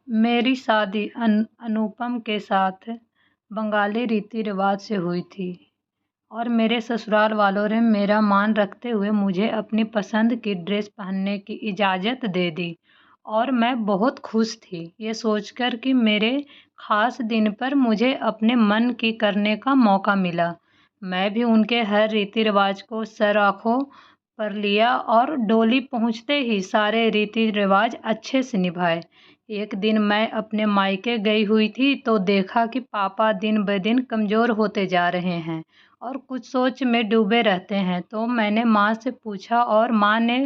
मेरी शादी अनुपम के साथ बंगाली रीति रिवाज से हुई थी और मेरे ससुराल वालों ने मेरा मान रखते हुए मुझे अपनी पसंद की ड्रेस पहनने की इजाज़त दे दी और मैं बहुत खुश थी ये सोचकर कि मेरे ख़ास दिन पर मुझे अपने मन की करने का मौका मिला। मैं भी उनके हर रीति रिवाज को सर आँखों पर लिया और डोली पहुँचते ही सारे रीति रिवाज अच्छे से निभाए। एक दिन मैं अपने मायके गई हुई थी तो देखा कि पापा दिन ब दिन कमज़ोर होते जा रहे हैं और कुछ सोच में डूबे रहते हैं। तो मैंने माँ से पूछा और माँ ने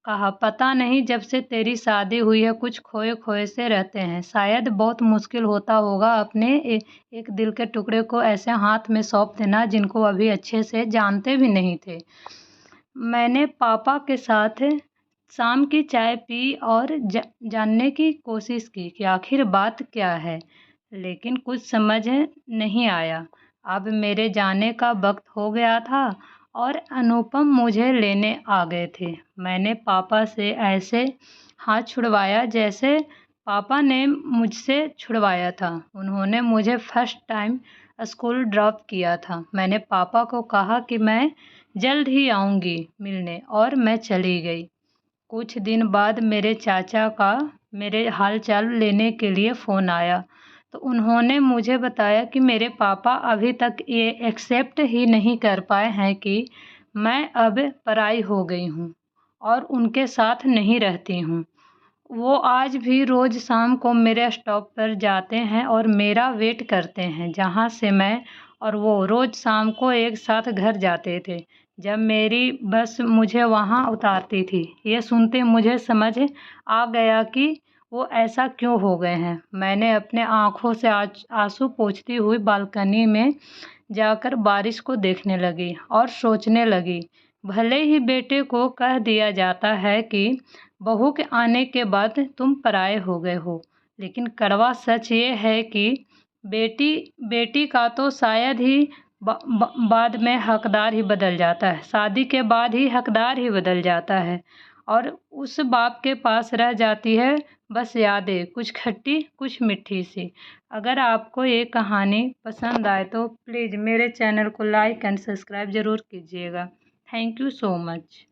कहा, पता नहीं जब से तेरी शादी हुई है कुछ खोए खोए से रहते हैं। शायद बहुत मुश्किल होता होगा अपने एक दिल के टुकड़े को ऐसे हाथ में सौंप देना जिनको अभी अच्छे से जानते भी नहीं थे। मैंने पापा के साथ शाम की चाय पी और जानने की कोशिश की कि आखिर बात क्या है, लेकिन कुछ समझ नहीं आया। अब मेरे जाने का वक्त हो गया था और अनुपम मुझे लेने आ गए थे। मैंने पापा से ऐसे हाथ छुड़वाया जैसे पापा ने मुझसे छुड़वाया था। उन्होंने मुझे फर्स्ट टाइम स्कूल ड्रॉप किया था। मैंने पापा को कहा कि मैं जल्द ही आऊँगी मिलने और मैं चली गई। कुछ दिन बाद मेरे चाचा का मेरे हाल चाल लेने के लिए फ़ोन आया तो उन्होंने मुझे बताया कि मेरे पापा अभी तक ये एक्सेप्ट ही नहीं कर पाए हैं कि मैं अब पराई हो गई हूँ और उनके साथ नहीं रहती हूँ। वो आज भी रोज़ शाम को मेरे स्टॉप पर जाते हैं और मेरा वेट करते हैं जहाँ से मैं और वो रोज़ शाम को एक साथ घर जाते थे जब मेरी बस मुझे वहाँ उतारती थी। ये सुनते मुझे समझ आ गया कि वो ऐसा क्यों हो गए हैं। मैंने अपने आँखों से आंसू पोंछती हुई बालकनी में जाकर बारिश को देखने लगी और सोचने लगी, भले ही बेटे को कह दिया जाता है कि बहू के आने के बाद तुम पराए हो गए हो, लेकिन कड़वा सच ये है कि बेटी का तो शायद ही बाद में हकदार ही बदल जाता है। शादी के बाद ही हकदार ही बदल जाता है और उस बाप के पास रह जाती है बस यादें, कुछ खट्टी कुछ मीठी सी। अगर आपको ये कहानी पसंद आए तो प्लीज़ मेरे चैनल को लाइक एंड सब्सक्राइब ज़रूर कीजिएगा। Thank you so much.